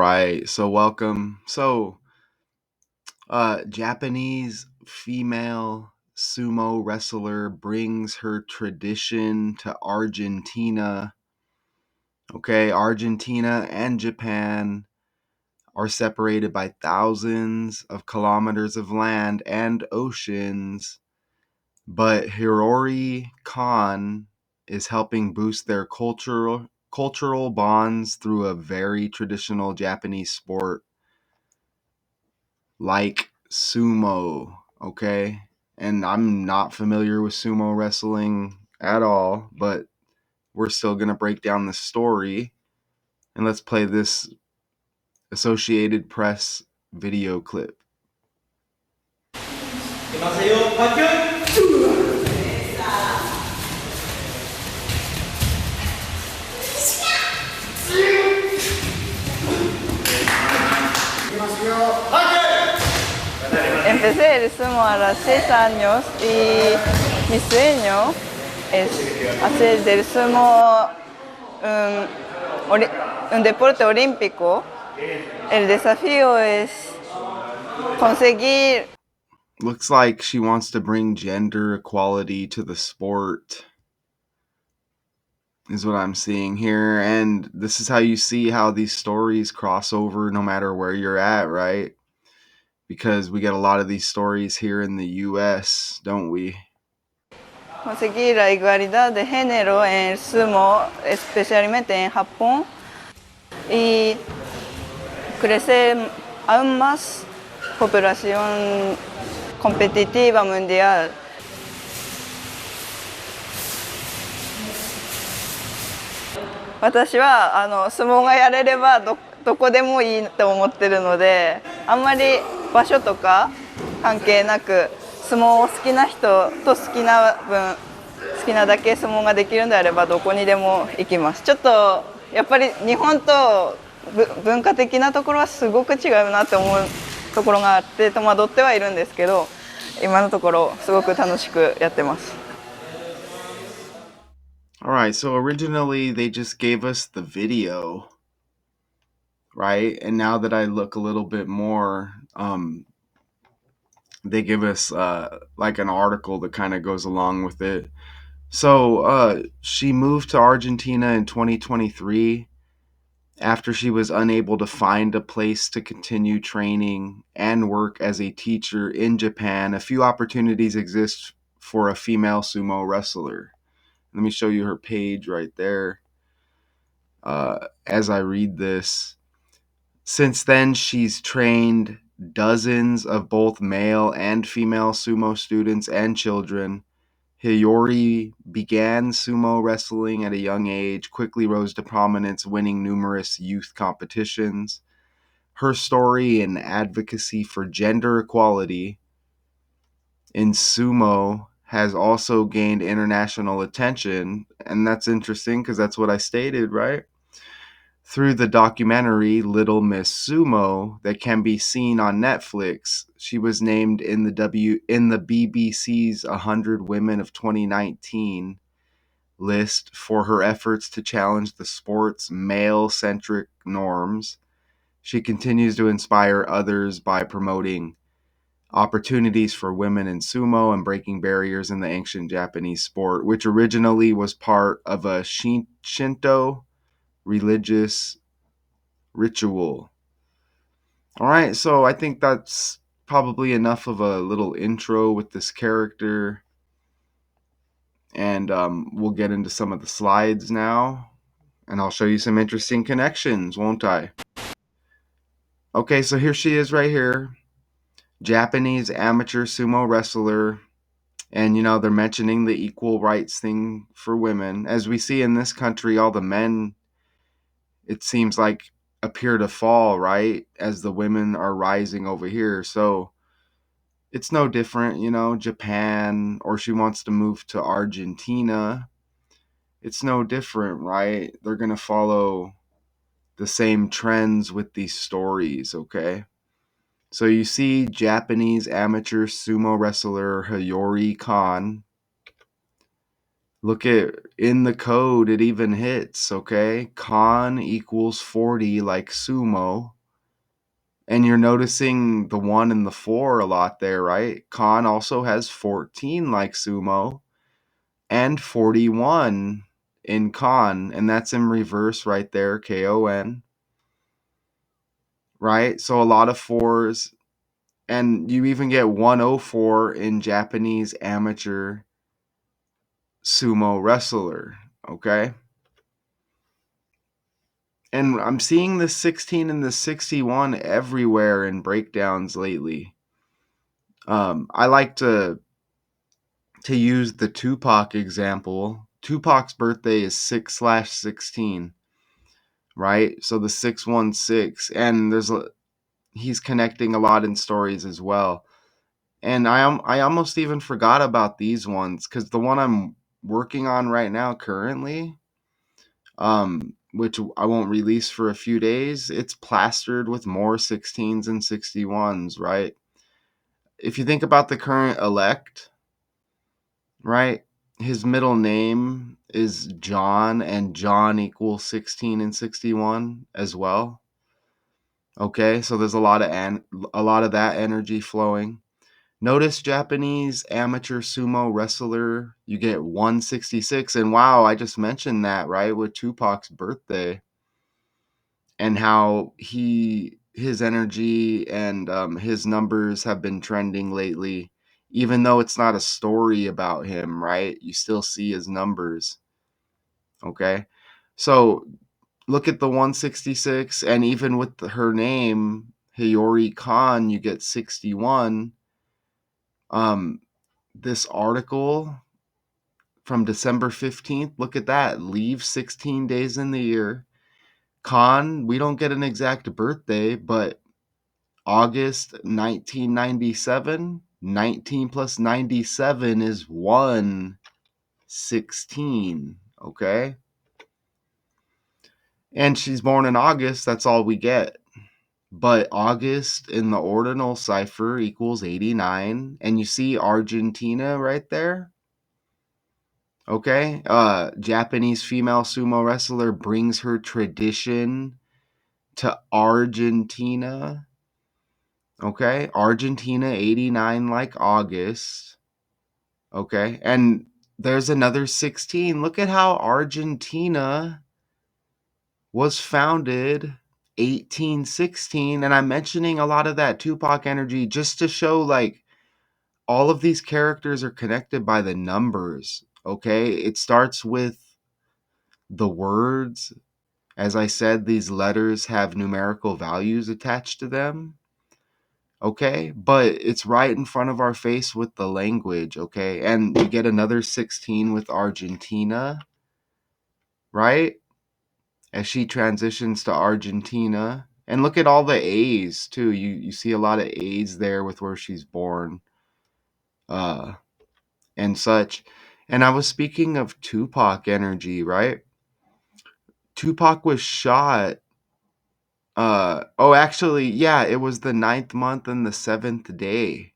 right, so welcome. Japanese female sumo wrestler brings her tradition to Argentina. Okay, Argentina and Japan are separated by thousands of kilometers of land and oceans, but Hiyori Kon is helping boost their cultural bonds through a very traditional Japanese sport like sumo, okay? And I'm not familiar with sumo wrestling at all, but we're still going to break down the story. And let's play this Associated Press video clip. いきますよ、パキュン。Empecé el sumo a los 6 años y mi sueño es hacer del sumo un deporte olímpico. El desafío es conseguir. Looks like she wants to bring gender equality to the sport, is what I'm seeing here. And this is how you see how these stories cross over no matter where you're at, right? Because we get a lot of these stories here in the US, don't we? Conseguir la igualdad de género en el sumo, especialmente en Japón, y crecer aún más población competitiva mundial. 私は相撲がやれればどこでもいいと思ってるので、あんまり場所とか関係なく、相撲を好きな人と好きな分好きなだけ相撲ができるんであればどこにでも行きます。ちょっとやっぱり日本と文化的なところはすごく違うなって思うところがあって戸惑ってはいるんですけど、今のところすごく楽しくやってます。Alright, so originally they just gave us the video, right? And now that I look a little bit more, they give us like an article that kind of goes along with it. So she moved to Argentina in 2023 after she was unable to find a place to continue training and work as a teacher in Japan. A few opportunities exist for a female sumo wrestler. Let me show you her page right there. As I read this, since then she's trained dozens of both male and female sumo students and children. Hiyori began sumo wrestling at a young age, quickly rose to prominence, winning numerous youth competitions. Her story and advocacy for gender equality in sumo has also gained international attention, and that's interesting because that's what I stated, right? Through the documentary Little Miss Sumo that can be seen on Netflix. She was named in the BBC's 100 Women of 2019 list for her efforts to challenge the sport's male-centric norms. She continues to inspire others by promoting opportunities for women in sumo and breaking barriers in the ancient Japanese sport, which originally was part of a Shinto religious ritual. All right, so I think that's probably enough of a little intro with this character. And we'll get into some of the slides now. And I'll show you some interesting connections, won't I? Okay, so here she is right here. Japanese amateur sumo wrestler. And, they're mentioning the equal rights thing for women. As we see in this country, all the men, it seems like, appear to fall, right? As the women are rising over here. So it's no different, Japan, or she wants to move to Argentina. It's no different, right? They're going to follow the same trends with these stories, okay? So you see Japanese amateur sumo wrestler Hiyori Kon. Look at in the code, it even hits, okay? Kon equals 40 like sumo. And you're noticing the 1 and the 4 a lot there, right? Kon also has 14 like sumo and 41 in Kon, and that's in reverse right there, KON, right? So a lot of 4s, and you even get 104 in Japanese amateur sumo wrestler, okay? And I'm seeing the 16 and the 61 everywhere in breakdowns lately. I like to use the Tupac example. Tupac's birthday is 6/16, right? So the 616, and he's connecting a lot in stories as well. And I almost even forgot about these ones because the one I'm working on right now currently, which I won't release for a few days, it's plastered with more 16s and 61s, right? If you think about the current elect, right? His middle name is John, and John equals 16 and 61 as well. Okay, so there's a lot of that energy flowing. Notice Japanese amateur sumo wrestler, you get 166, and wow, I just mentioned that, right, with Tupac's birthday, and how his energy and his numbers have been trending lately. Even though it's not a story about him, right? You still see his numbers. Okay. So look at the 166, and even with her name, Hiyori Kon, you get 61. Um, this article from December 15th, look at that. Leave 16 days in the year. Kon, we don't get an exact birthday, but August 1997, 19 plus 97 is 116. Okay. And she's born in August. That's all we get. But August in the ordinal cipher equals 89. And you see Argentina right there. Okay. Japanese female sumo wrestler brings her tradition to Argentina. Okay. Argentina 89 like August. Okay. And there's another 16. Look at how Argentina was founded 1816, and I'm mentioning a lot of that Tupac energy just to show like all of these characters are connected by the numbers. Okay, it starts with the words. As I said, these letters have numerical values attached to them. Okay, but it's right in front of our face with the language. Okay, and you get another 16 with Argentina, right? As she transitions to Argentina. And look at all the A's too. You see a lot of A's there with where she's born, uh, and such. And I was speaking of Tupac energy, right? Tupac was shot. Oh, actually, yeah, it was the 9th month and the 7th day.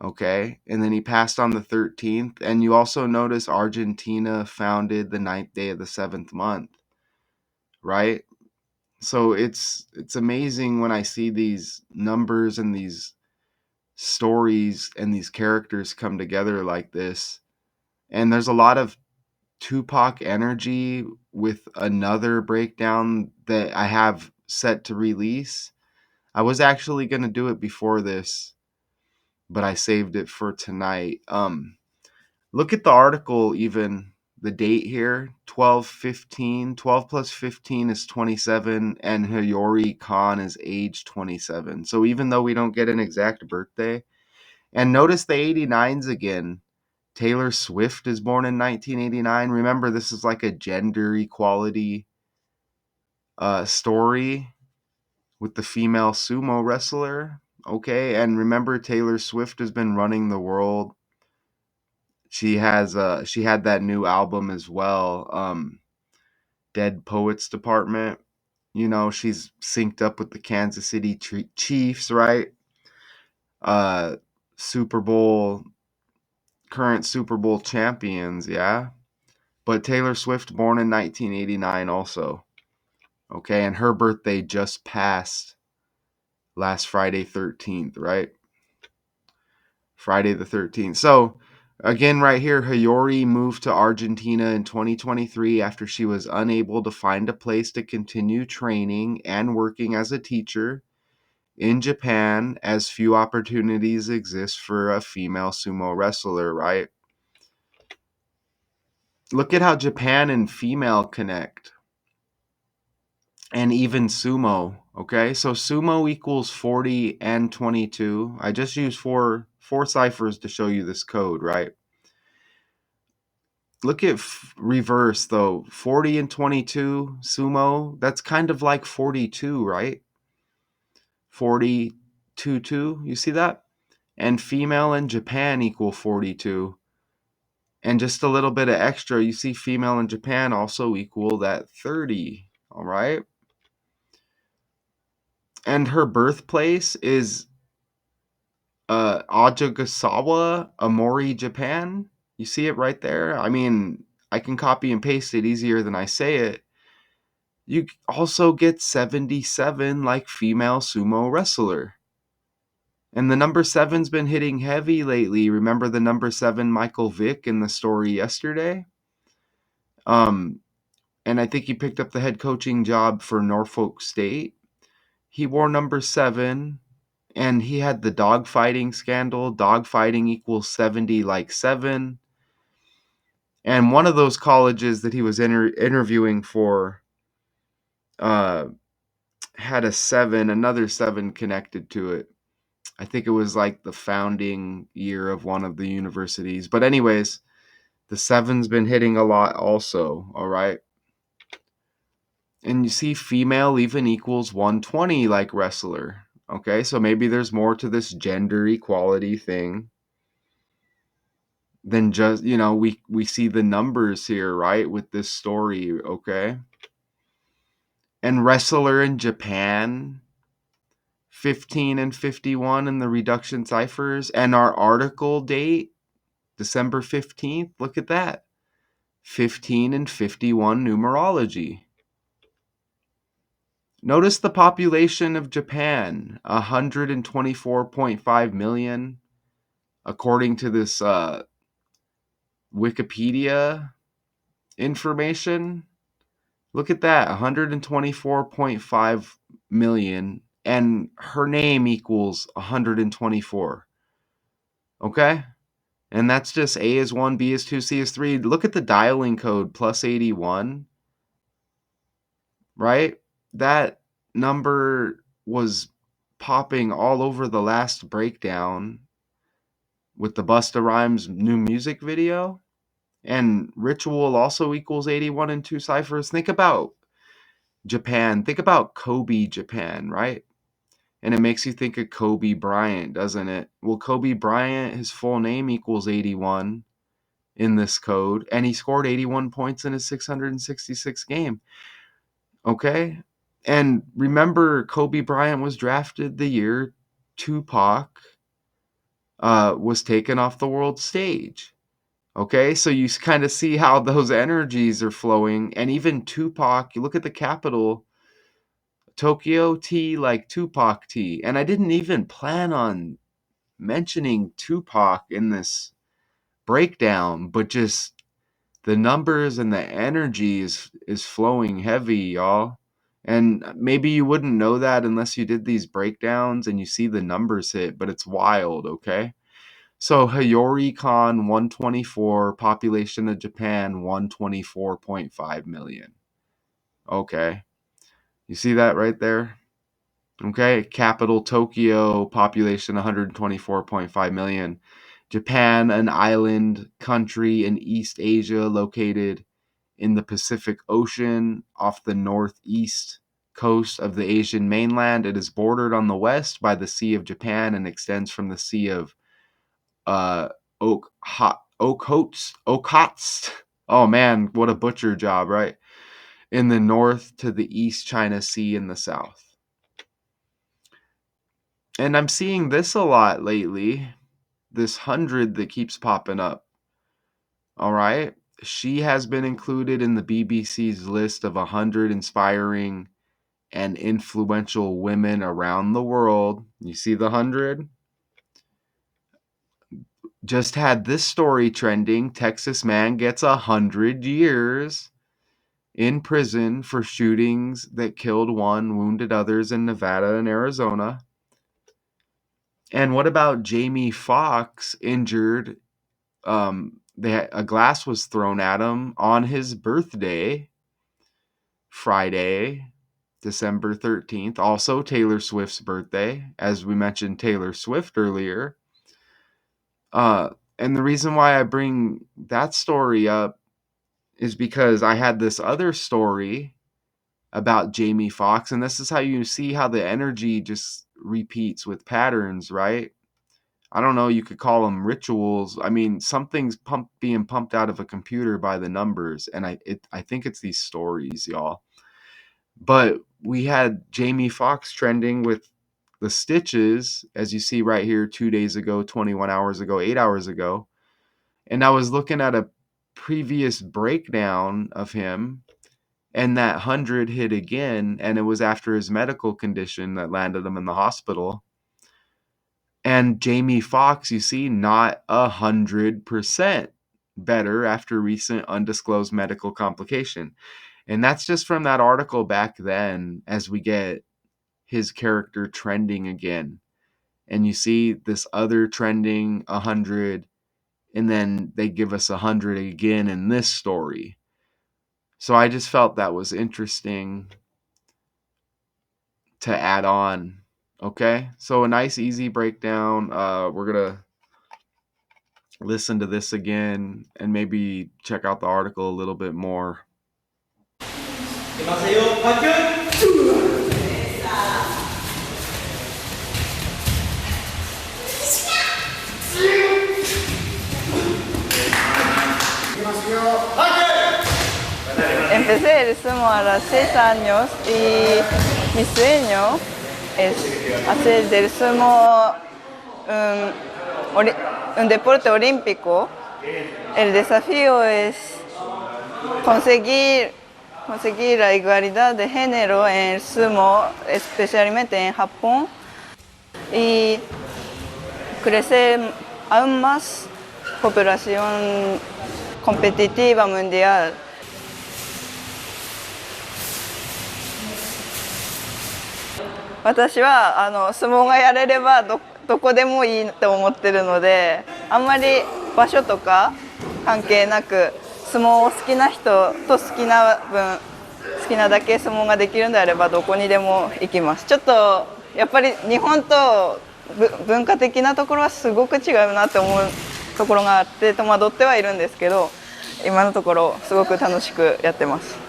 Okay, and then he passed on the 13th. And you also notice Argentina founded the 9th day of the 7th month, right? So it's amazing when I see these numbers and these stories and these characters come together like this. And there's a lot of Tupac energy with another breakdown that I have set to release. I was actually going to do it before this, but I saved it for tonight. Look at the article, even the date here, 12/15. 12 plus 15 is 27, and Hiyori Kon is age 27. So even though we don't get an exact birthday, and notice the 89s again. Taylor Swift is born in 1989. Remember, this is like a gender equality story with the female sumo wrestler. Okay, and remember, Taylor Swift has been running the world. She had that new album as well, Dead Poets Department. You know, she's synced up with the Kansas City Chiefs, right? uh Super Bowl current Super Bowl champions, yeah? But Taylor Swift, born in 1989 also. Okay, and her birthday just passed last Friday 13th, right? Friday the 13th. So, again, right here, Hiyori moved to Argentina in 2023 after she was unable to find a place to continue training and working as a teacher in Japan, as few opportunities exist for a female sumo wrestler, right? Look at how Japan and female connect, and even sumo. Okay, so sumo equals 40 and 22. I just used four ciphers to show you this code, right? Look at reverse though. 40 and 22 sumo, that's kind of like 42, right? 42 2, you see that? And female in Japan equal 42. And just a little bit of extra, you see female in Japan also equal that 30, all right? And her birthplace is Ajagasawa, Amori, Japan. You see it right there? I mean, I can copy and paste it easier than I say it. You also get 77 like female sumo wrestler. And the number seven's been hitting heavy lately. Remember the number seven Michael Vick in the story yesterday? Um, and I think he picked up the head coaching job for Norfolk State. He wore number seven, and he had the dogfighting scandal. Dogfighting equals 70 like 7. And one of those colleges that he was interviewing for uh, had a 7, another 7 connected to it. I think it was like the founding year of one of the universities. But anyways, the 7's been hitting a lot also, all right? And you see female even equals 120 like wrestler. Okay, so maybe there's more to this gender equality thing than just, we see the numbers here, right, with this story, okay? And wrestler in Japan, 15 and 51 in the reduction ciphers, and our article date December 15th, look at that. 15 and 51 numerology. Notice the population of Japan, 124.5 million, according to this Wikipedia information. Look at that, 124.5 million, and her name equals 124. Okay? And that's just A is 1, B is 2, C is 3. Look at the dialing code, plus 81, right? That number was popping all over the last breakdown with the Busta Rhymes new music video. And ritual also equals 81 and 2 ciphers. Think about Japan. Think about Kobe, Japan, right? And it makes you think of Kobe Bryant, doesn't it? Well, Kobe Bryant, his full name equals 81 in this code, and he scored 81 points in his 666 game. Okay? And remember, Kobe Bryant was drafted the year Tupac was taken off the world stage. Okay, so you kind of see how those energies are flowing. And even Tupac, you look at the capital, Tokyo T like Tupac T. And I didn't even plan on mentioning Tupac in this breakdown, but just the numbers and the energy is flowing heavy, y'all. And maybe you wouldn't know that unless you did these breakdowns and you see the numbers hit, but it's wild, okay? So Hiyori Kon 124, population of Japan 124.5 million. Okay. You see that right there? Okay, capital Tokyo, population 124.5 million. Japan, an island country in East Asia located in the Pacific Ocean off the northeast coast of the Asian mainland. It is bordered on the west by the Sea of Japan and extends from the Sea of uh, Okhotsk. Oh man, what a butcher job, right? In the north to the East China Sea in the south. And I'm seeing this a lot lately. this 100 that keeps popping up. All right. She has been included in the BBC's list of 100 inspiring and influential women around the world. You see the 100? Just had this story trending. Texas man gets 100 years in prison for shootings that killed one, wounded others in Nevada and Arizona. And what about Jamie Foxx injured? A glass was thrown at him on his birthday, Friday, December 13th. Also Taylor Swift's birthday, as we mentioned Taylor Swift earlier. And the reason why I bring that story up is because I had this other story about Jamie Foxx, and this is how you see how the energy just repeats with patterns, right? I don't know, you could call them rituals. I mean, something's being pumped out of a computer by the numbers, and I think it's these stories, y'all. But we had Jamie Foxx trending with the stitches, as you see right here, 2 days ago, 21 hours ago, 8 hours ago. And I was looking at a previous breakdown of him, and that 100 hit again, and it was after his medical condition that landed him in the hospital. And Jamie Foxx, you see, not 100% better after recent undisclosed medical complication. And that's just from that article back then, as we get his character trending again. And you see this other trending 100, and then they give us 100 again in this story. So I just felt that was interesting to add on. Okay, so a nice easy breakdown. We're gonna listen to this again and maybe check out the article a little bit more. いきますよ、パキュン。いきますよ、パキュン。Empecé el sumo a los 6 años y mi sueño es hacer del sumo un deporte olímpico. El desafío es conseguir la igualdad de género en el sumo, especialmente en Japón, y crecer aún más población competitiva mundial. 私は相撲がやれればどこでもいいと思ってるので、あんまり場所とか関係なく、相撲を好きな人と好きな分好きなだけ相撲ができるのであればどこにでも行きます。ちょっとやっぱり日本と文化的なところはすごく違うなって思うところがあって戸惑ってはいるんですけど、今のところすごく楽しくやってます。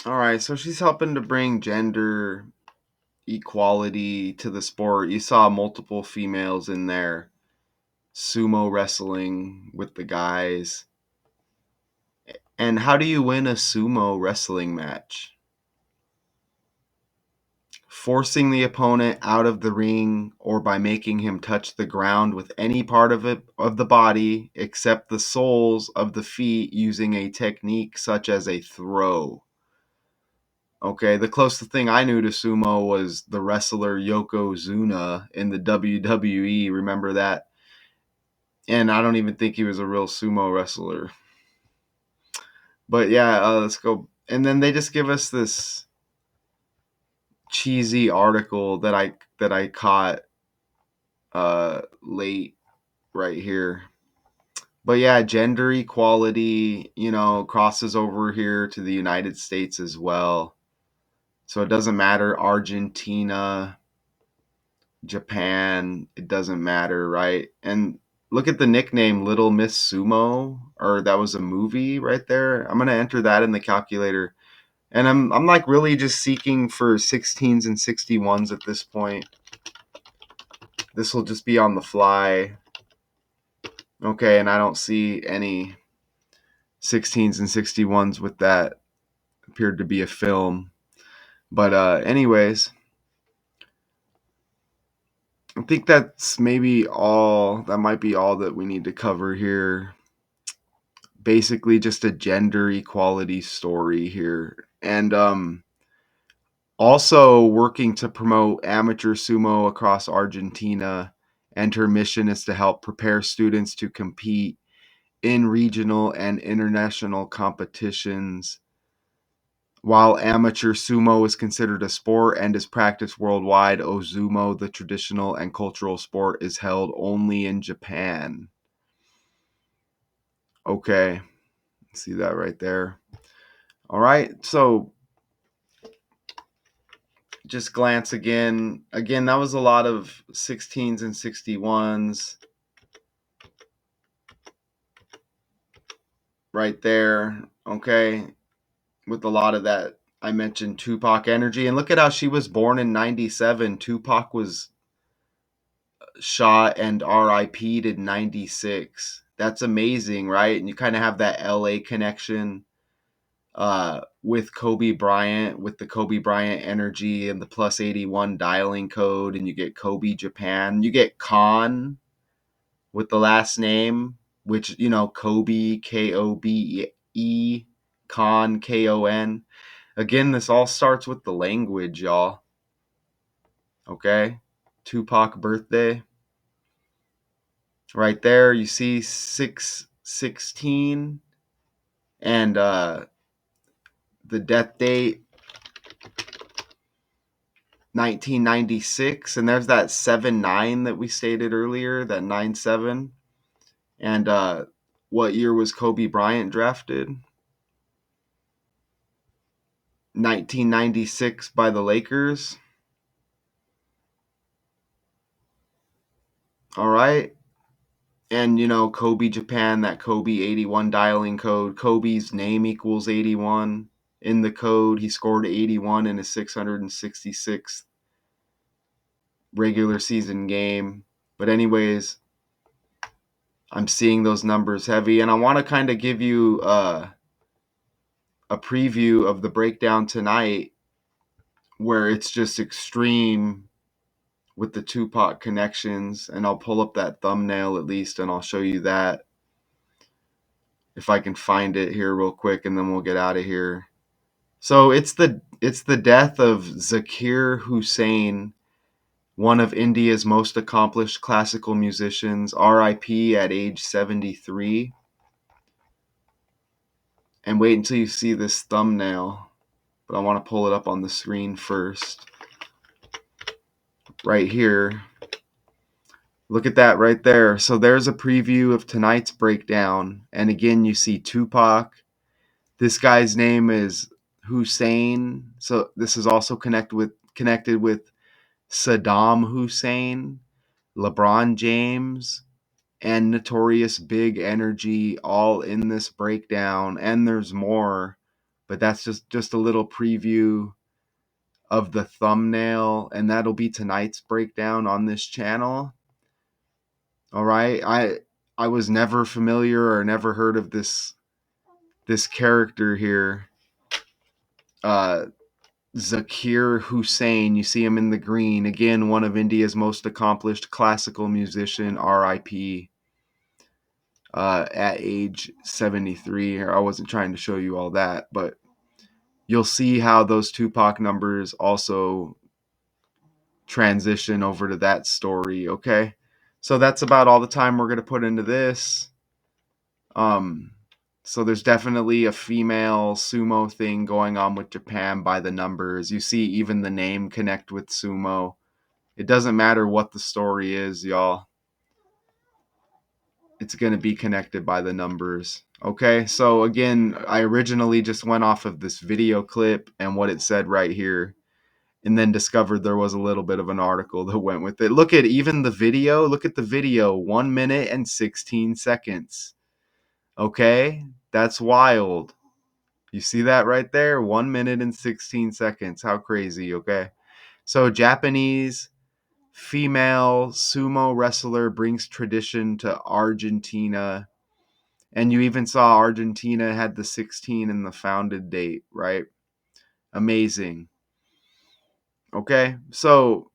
All right, so she's helping to bring gender equality to the sport. You saw multiple females in there, sumo wrestling with the guys. And how do you win a sumo wrestling match? Forcing the opponent out of the ring or by making him touch the ground with any part of the body except the soles of the feet using a technique such as a throw. Okay, the closest thing I knew to sumo was the wrestler Yokozuna in the WWE. Remember that? And I don't even think he was a real sumo wrestler. But yeah, let's go. And then they just give us this cheesy article that I caught late right here. But yeah, gender equality, crosses over here to the United States as well. So it doesn't matter Argentina, Japan, it doesn't matter, right? And look at the nickname Little Miss Sumo, or that was a movie right there. I'm going to enter that in the calculator. And I'm like really just seeking for 16s and 61s at this point. This will just be on the fly. Okay, and I don't see any 16s and 61s with that. Appeared to be a film. But anyways, I think that's maybe all. That might be all that we need to cover here. Basically, just a gender equality story here, and also working to promote amateur sumo across Argentina. And her mission is to help prepare students to compete in regional and international competitions. While amateur sumo is considered a sport and is practiced worldwide, Ozumo, the traditional and cultural sport, is held only in Japan. Okay, see that right there. All right, so just glance again. Again, that was a lot of 16s and 61s right there. Okay, with a lot of that I mentioned Tupac energy. And look at how she was born in 97. Tupac was shot and RIP'd in 96. That's amazing, right? And you kind of have that LA connection with Kobe Bryant, with the Kobe Bryant energy and the plus 81 dialing code. And you get Kobe Japan. You get Kon with the last name, which, you know, Kobe, Kobe, Kon, Kon. Again, this all starts with the language, y'all. Okay? Tupac birthday. Right there, you see 616 and the death date 1996, and there's that 7-9 that we stated earlier, that 9-7. And what year was Kobe Bryant drafted? 1996 by the Lakers. All right. And, you know, Kobe Japan, that Kobe 81 dialing code. Kobe's name equals 81 in the code. He scored 81 in his 666th regular season game. But, anyways, I'm seeing those numbers heavy. And I want to kind of give you a preview of the breakdown tonight where it's just extreme with the Tupac connections. And I'll pull up that thumbnail at least and I'll show you that if I can find it here real quick, and then we'll get out of here. So it's the death of Zakir Hussain, one of India's most accomplished classical musicians, RIP at age 73. And wait until you see this thumbnail, but I want to pull it up on the screen first. Right here. Look at that right there. So there's a preview of tonight's breakdown. And again, you see Tupac. This guy's name is Hussein. So this is also connected with Saddam Hussein, LeBron James, and Notorious Big Energy, all in this breakdown. And there's more, but that's just a little preview of the thumbnail, and that'll be tonight's breakdown on this channel. All right, I was never familiar or never heard of this character here, Zakir Hussain. You see him in the green. Again, one of India's most accomplished classical musician, RIP, at age 73. I wasn't trying to show you all that, but you'll see how those Tupac numbers also transition over to that story, okay? So that's about all the time we're going to put into this. So there's definitely a female sumo thing going on with Japan by the numbers. You see even the name connect with sumo. It doesn't matter what the story is, y'all. It's going to be connected by the numbers. Okay, so again, I originally just went off of this video clip and what it said right here, and then discovered there was a little bit of an article that went with it. Look at even the video. Look at the video, 1 minute and 16 seconds. Okay, that's wild. You see that right there? 1 minute and 16 seconds. How crazy, okay? So, Japanese female sumo wrestler brings tradition to Argentina. And you even saw Argentina had the 16 in the founded date, right? Amazing. Okay, so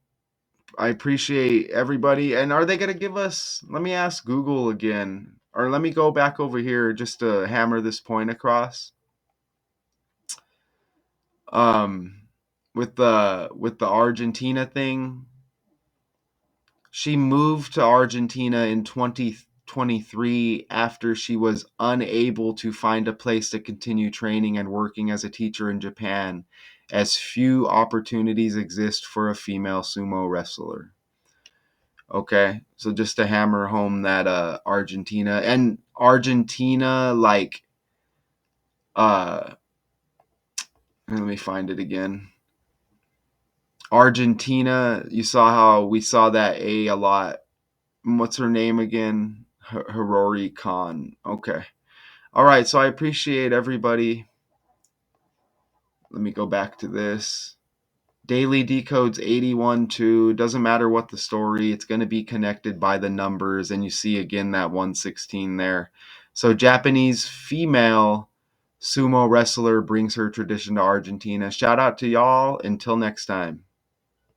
I appreciate everybody. And are they going to give us? Let me ask Google again, or let me go back over here just to hammer this point across. Um, with the Argentina thing, she moved to Argentina in 2023 after she was unable to find a place to continue training and working as a teacher in Japan, as few opportunities exist for a female sumo wrestler. Okay, so just to hammer home that Argentina, like, uh let me find it again. Argentina, you saw how we saw that a lot. What's her name again? Hiyori Kon. Okay. All right, so I appreciate everybody. Let me go back to this. Daily decodes 81-2. Doesn't matter what the story, it's going to be connected by the numbers, and you see again that 116 there. So, Japanese female sumo wrestler brings her tradition to Argentina. Shout out to y'all. Until next time.